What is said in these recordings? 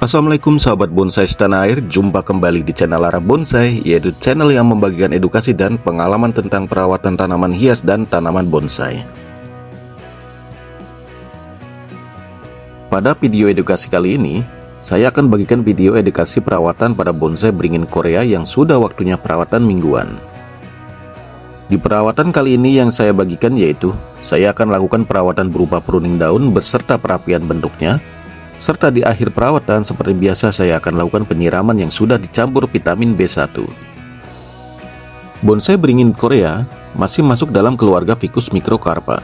Assalamualaikum sahabat bonsai setanah air, jumpa kembali di channel Arah Bonsai, yaitu channel yang membagikan edukasi dan pengalaman tentang perawatan tanaman hias dan tanaman bonsai. Pada video edukasi kali ini, saya akan bagikan video edukasi perawatan pada bonsai beringin Korea yang sudah waktunya perawatan mingguan. Di perawatan kali ini yang saya bagikan yaitu, saya akan lakukan perawatan berupa pruning daun beserta perapian bentuknya, serta di akhir perawatan seperti biasa saya akan lakukan penyiraman yang sudah dicampur vitamin B1. Bonsai beringin Korea masih masuk dalam keluarga Ficus microcarpa.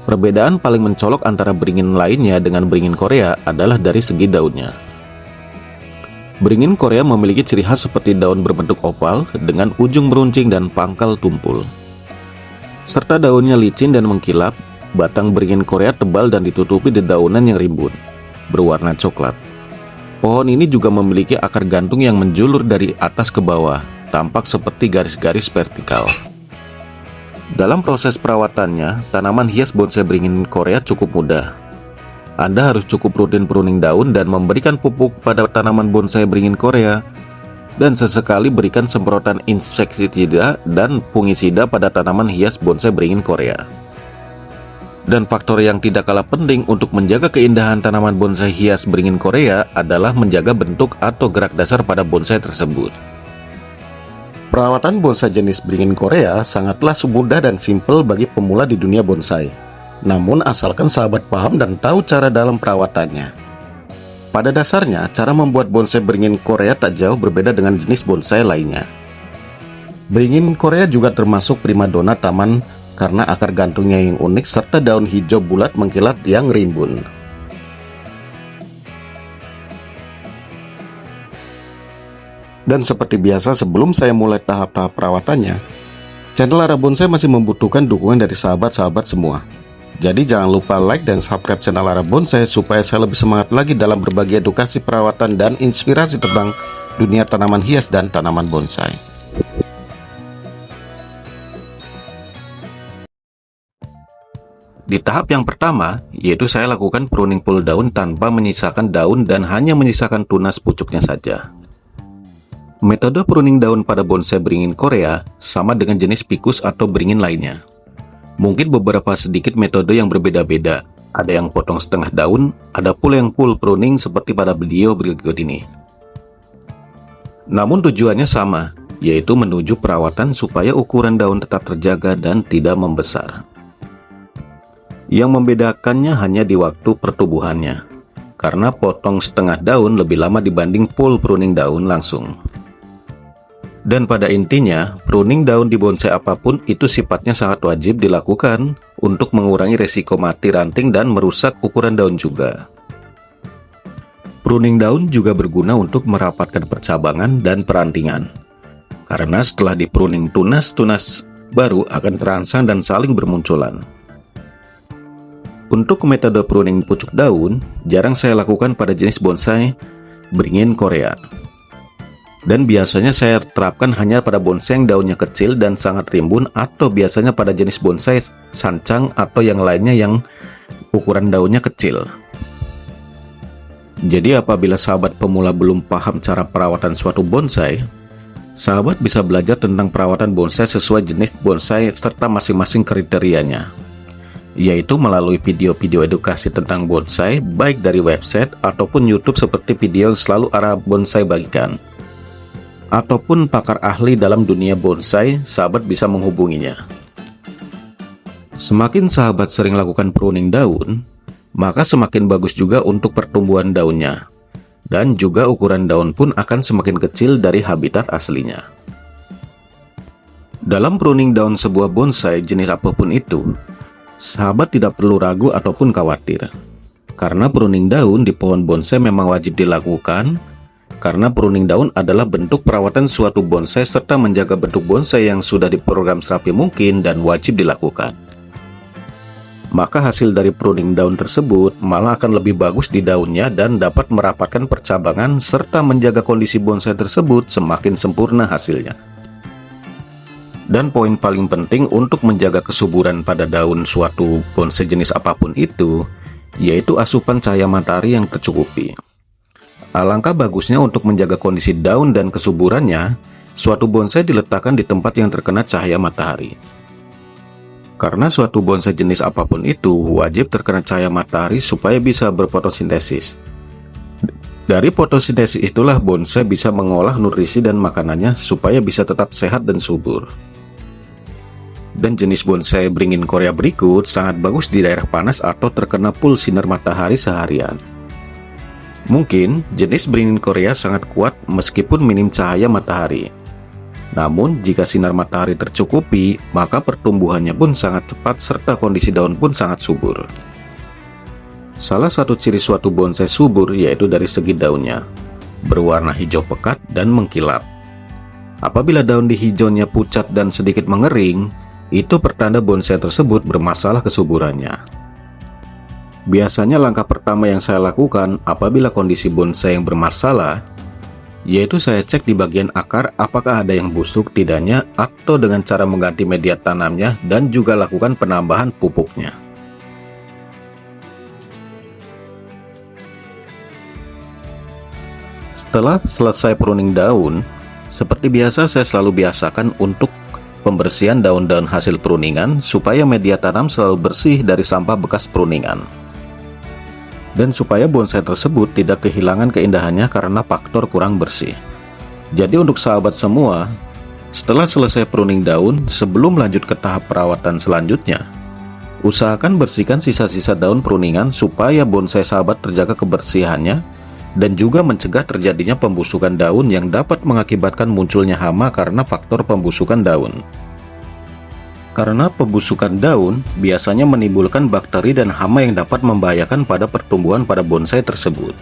Perbedaan paling mencolok antara beringin lainnya dengan beringin Korea adalah dari segi daunnya. Beringin Korea memiliki ciri khas seperti daun berbentuk oval dengan ujung meruncing dan pangkal tumpul. Serta daunnya licin dan mengkilap, batang beringin Korea tebal dan ditutupi dedaunan yang rimbun, berwarna coklat. Pohon ini juga memiliki akar gantung yang menjulur dari atas ke bawah, tampak seperti garis-garis vertikal. Dalam proses perawatannya, tanaman hias bonsai beringin Korea cukup mudah. Anda harus cukup rutin pruning daun dan memberikan pupuk pada tanaman bonsai beringin Korea, dan sesekali berikan semprotan insektisida dan fungisida pada tanaman hias bonsai beringin Korea. Dan faktor yang tidak kalah penting untuk menjaga keindahan tanaman bonsai hias beringin Korea adalah menjaga bentuk atau gerak dasar pada bonsai tersebut. Perawatan bonsai jenis beringin Korea sangatlah mudah dan simpel bagi pemula di dunia bonsai. Namun asalkan sahabat paham dan tahu cara dalam perawatannya. Pada dasarnya, cara membuat bonsai beringin Korea tak jauh berbeda dengan jenis bonsai lainnya. Beringin Korea juga termasuk primadona taman karena akar gantungnya yang unik serta daun hijau bulat mengkilat yang rimbun. Dan seperti biasa sebelum saya mulai tahap-tahap perawatannya, channel Arah Bonsai masih membutuhkan dukungan dari sahabat-sahabat semua. Jadi jangan lupa like dan subscribe channel Arah Bonsai supaya saya lebih semangat lagi dalam berbagi edukasi perawatan dan inspirasi tentang dunia tanaman hias dan tanaman bonsai. Di tahap yang pertama, yaitu saya lakukan pruning full daun tanpa menyisakan daun dan hanya menyisakan tunas pucuknya saja. Metode pruning daun pada bonsai beringin Korea sama dengan jenis ficus atau beringin lainnya. Mungkin beberapa sedikit metode yang berbeda-beda. Ada yang potong setengah daun, ada pula yang full pruning seperti pada video berikut ini. Namun tujuannya sama, yaitu menuju perawatan supaya ukuran daun tetap terjaga dan tidak membesar. Yang membedakannya hanya di waktu pertumbuhannya, karena potong setengah daun lebih lama dibanding full pruning daun langsung. Dan pada intinya, pruning daun di bonsai apapun itu sifatnya sangat wajib dilakukan untuk mengurangi resiko mati ranting dan merusak ukuran daun juga. Pruning daun juga berguna untuk merapatkan percabangan dan perantingan, karena setelah dipruning tunas-tunas baru akan terangsang dan saling bermunculan. Untuk metode pruning pucuk daun, jarang saya lakukan pada jenis bonsai beringin Korea. Dan biasanya saya terapkan hanya pada bonsai yang daunnya kecil dan sangat rimbun, atau biasanya pada jenis bonsai sancang atau yang lainnya yang ukuran daunnya kecil. Jadi apabila sahabat pemula belum paham cara perawatan suatu bonsai, sahabat bisa belajar tentang perawatan bonsai sesuai jenis bonsai serta masing-masing kriterianya, yaitu melalui video-video edukasi tentang bonsai baik dari website ataupun YouTube seperti video yang selalu Arah Bonsai bagikan. Ataupun pakar ahli dalam dunia bonsai, sahabat bisa menghubunginya. Semakin sahabat sering lakukan pruning daun, maka semakin bagus juga untuk pertumbuhan daunnya. Dan juga ukuran daun pun akan semakin kecil dari habitat aslinya. Dalam pruning daun sebuah bonsai jenis apapun itu, sahabat tidak perlu ragu ataupun khawatir, karena pruning daun di pohon bonsai memang wajib dilakukan, karena pruning daun adalah bentuk perawatan suatu bonsai serta menjaga bentuk bonsai yang sudah diprogram serapi mungkin dan wajib dilakukan. Maka hasil dari pruning daun tersebut malah akan lebih bagus di daunnya dan dapat merapatkan percabangan serta menjaga kondisi bonsai tersebut semakin sempurna hasilnya. Dan poin paling penting untuk menjaga kesuburan pada daun suatu bonsai jenis apapun itu, yaitu asupan cahaya matahari yang tercukupi. Alangkah bagusnya untuk menjaga kondisi daun dan kesuburannya, suatu bonsai diletakkan di tempat yang terkena cahaya matahari. Karena suatu bonsai jenis apapun itu wajib terkena cahaya matahari supaya bisa berfotosintesis. Dari fotosintesis itulah bonsai bisa mengolah nutrisi dan makanannya supaya bisa tetap sehat dan subur. Dan jenis bonsai beringin Korea berikut sangat bagus di daerah panas atau terkena full sinar matahari seharian. Mungkin jenis beringin Korea sangat kuat meskipun minim cahaya matahari. Namun jika sinar matahari tercukupi, maka pertumbuhannya pun sangat cepat serta kondisi daun pun sangat subur. Salah satu ciri suatu bonsai subur yaitu dari segi daunnya, berwarna hijau pekat dan mengkilap. Apabila daun di hijaunya pucat dan sedikit mengering, itu pertanda bonsai tersebut bermasalah kesuburannya. Biasanya langkah pertama yang saya lakukan apabila kondisi bonsai yang bermasalah, yaitu saya cek di bagian akar apakah ada yang busuk tidaknya atau dengan cara mengganti media tanamnya dan juga lakukan penambahan pupuknya. Setelah selesai pruning daun, seperti biasa saya selalu biasakan untuk pembersihan daun-daun hasil pruningan supaya media tanam selalu bersih dari sampah bekas pruningan. Dan supaya bonsai tersebut tidak kehilangan keindahannya karena faktor kurang bersih. Jadi untuk sahabat semua, setelah selesai pruning daun, sebelum lanjut ke tahap perawatan selanjutnya, usahakan bersihkan sisa-sisa daun pruningan supaya bonsai sahabat terjaga kebersihannya dan juga mencegah terjadinya pembusukan daun yang dapat mengakibatkan munculnya hama karena faktor pembusukan daun. Karena pembusukan daun biasanya menimbulkan bakteri dan hama yang dapat membahayakan pada pertumbuhan pada bonsai tersebut.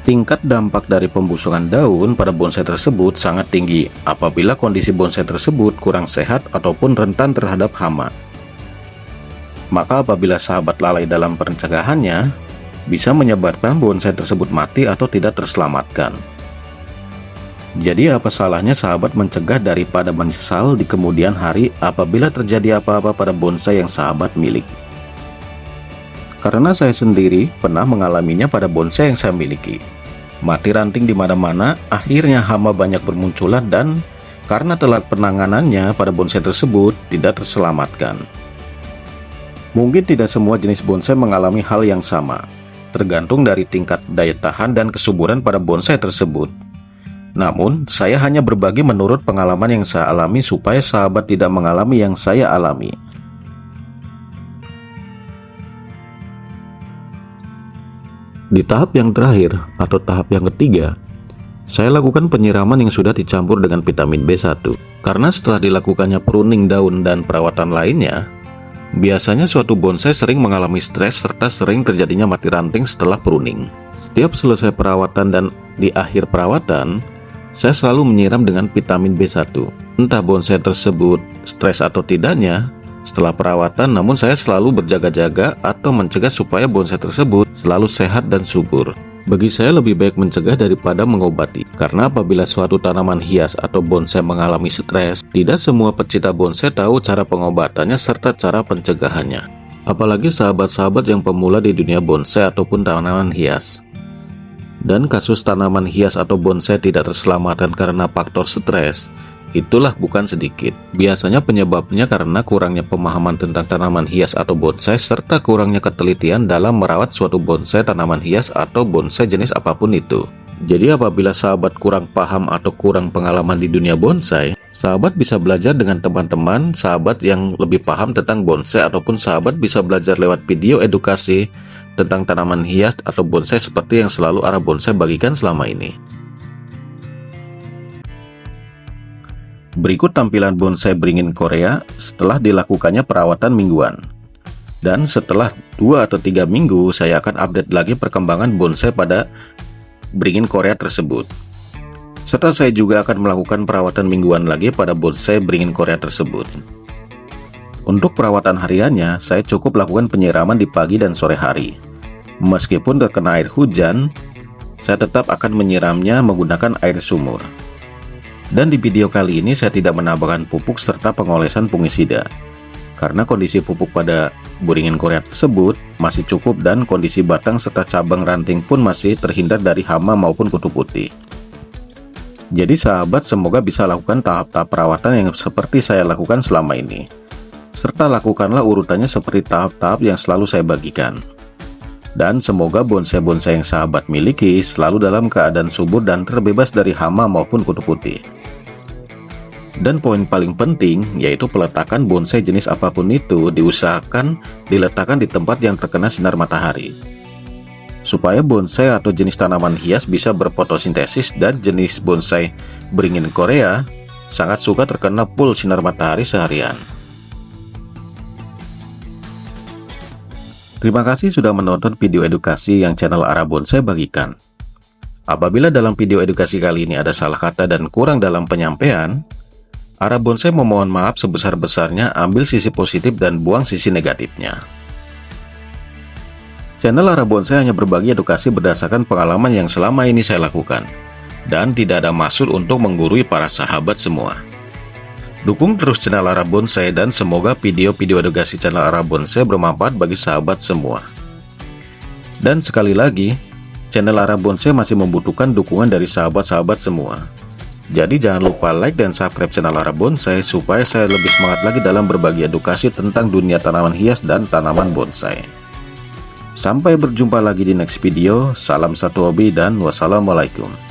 Tingkat dampak dari pembusukan daun pada bonsai tersebut sangat tinggi apabila kondisi bonsai tersebut kurang sehat ataupun rentan terhadap hama. Maka apabila sahabat lalai dalam pencegahannya, bisa menyebabkan bonsai tersebut mati atau tidak terselamatkan. Jadi apa salahnya sahabat mencegah daripada menyesal di kemudian hari apabila terjadi apa-apa pada bonsai yang sahabat miliki. Karena saya sendiri pernah mengalaminya pada bonsai yang saya miliki. Mati ranting di mana-mana, akhirnya hama banyak bermunculan dan karena telat penanganannya pada bonsai tersebut tidak terselamatkan. Mungkin tidak semua jenis bonsai mengalami hal yang sama, tergantung dari tingkat daya tahan dan kesuburan pada bonsai tersebut. Namun, saya hanya berbagi menurut pengalaman yang saya alami supaya sahabat tidak mengalami yang saya alami. Di tahap yang terakhir atau tahap yang ketiga, saya lakukan penyiraman yang sudah dicampur dengan vitamin B1. Karena setelah dilakukannya pruning daun dan perawatan lainnya, biasanya suatu bonsai sering mengalami stres serta sering terjadinya mati ranting setelah pruning. Setiap selesai perawatan dan di akhir perawatan, saya selalu menyiram dengan vitamin B1. Entah bonsai tersebut stres atau tidaknya, setelah perawatan namun saya selalu berjaga-jaga atau mencegah supaya bonsai tersebut selalu sehat dan subur. Bagi saya lebih baik mencegah daripada mengobati, karena apabila suatu tanaman hias atau bonsai mengalami stres, tidak semua pecinta bonsai tahu cara pengobatannya serta cara pencegahannya. Apalagi sahabat-sahabat yang pemula di dunia bonsai ataupun tanaman hias. Dan kasus tanaman hias atau bonsai tidak terselamatkan karena faktor stres, itulah bukan sedikit. Biasanya penyebabnya karena kurangnya pemahaman tentang tanaman hias atau bonsai serta kurangnya ketelitian dalam merawat suatu bonsai tanaman hias atau bonsai jenis apapun itu. Jadi apabila sahabat kurang paham atau kurang pengalaman di dunia bonsai, sahabat bisa belajar dengan teman-teman sahabat yang lebih paham tentang bonsai ataupun sahabat bisa belajar lewat video edukasi tentang tanaman hias atau bonsai seperti yang selalu Arah Bonsai bagikan selama ini. Berikut tampilan bonsai beringin Korea setelah dilakukannya perawatan mingguan. Dan setelah 2 atau 3 minggu, saya akan update lagi perkembangan bonsai pada beringin Korea tersebut. Serta saya juga akan melakukan perawatan mingguan lagi pada bonsai beringin Korea tersebut. Untuk perawatan hariannya, saya cukup lakukan penyiraman di pagi dan sore hari. Meskipun terkena air hujan, saya tetap akan menyiramnya menggunakan air sumur. Dan di video kali ini saya tidak menambahkan pupuk serta pengolesan fungisida. karena kondisi pupuk pada beringin Korea tersebut masih cukup dan kondisi batang serta cabang ranting pun masih terhindar dari hama maupun kutu putih. Jadi sahabat, semoga bisa lakukan tahap-tahap perawatan yang seperti saya lakukan selama ini, serta lakukanlah urutannya seperti tahap-tahap yang selalu saya bagikan. Dan semoga bonsai-bonsai yang sahabat miliki selalu dalam keadaan subur dan terbebas dari hama maupun kutu putih. Dan poin paling penting yaitu peletakan bonsai jenis apapun itu diusahakan diletakkan di tempat yang terkena sinar matahari, supaya bonsai atau jenis tanaman hias bisa berfotosintesis. Dan jenis bonsai beringin Korea sangat suka terkena full sinar matahari seharian. Terima kasih sudah menonton video edukasi yang channel Ara Bonsai bagikan. Apabila dalam video edukasi kali ini ada salah kata dan kurang dalam penyampaian, Ara Bonsai memohon maaf sebesar-besarnya. Ambil sisi positif dan buang sisi negatifnya. Channel Ara Bonsai hanya berbagi edukasi berdasarkan pengalaman yang selama ini saya lakukan, dan tidak ada maksud untuk menggurui para sahabat semua. Dukung terus channel Ara Bonsai dan semoga video-video edukasi channel Ara Bonsai bermanfaat bagi sahabat semua. Dan sekali lagi, channel Ara Bonsai masih membutuhkan dukungan dari sahabat-sahabat semua. Jadi jangan lupa like dan subscribe channel Ara Bonsai supaya saya lebih semangat lagi dalam berbagi edukasi tentang dunia tanaman hias dan tanaman bonsai. Sampai berjumpa lagi di next video. Salam satu hobi dan wassalamualaikum.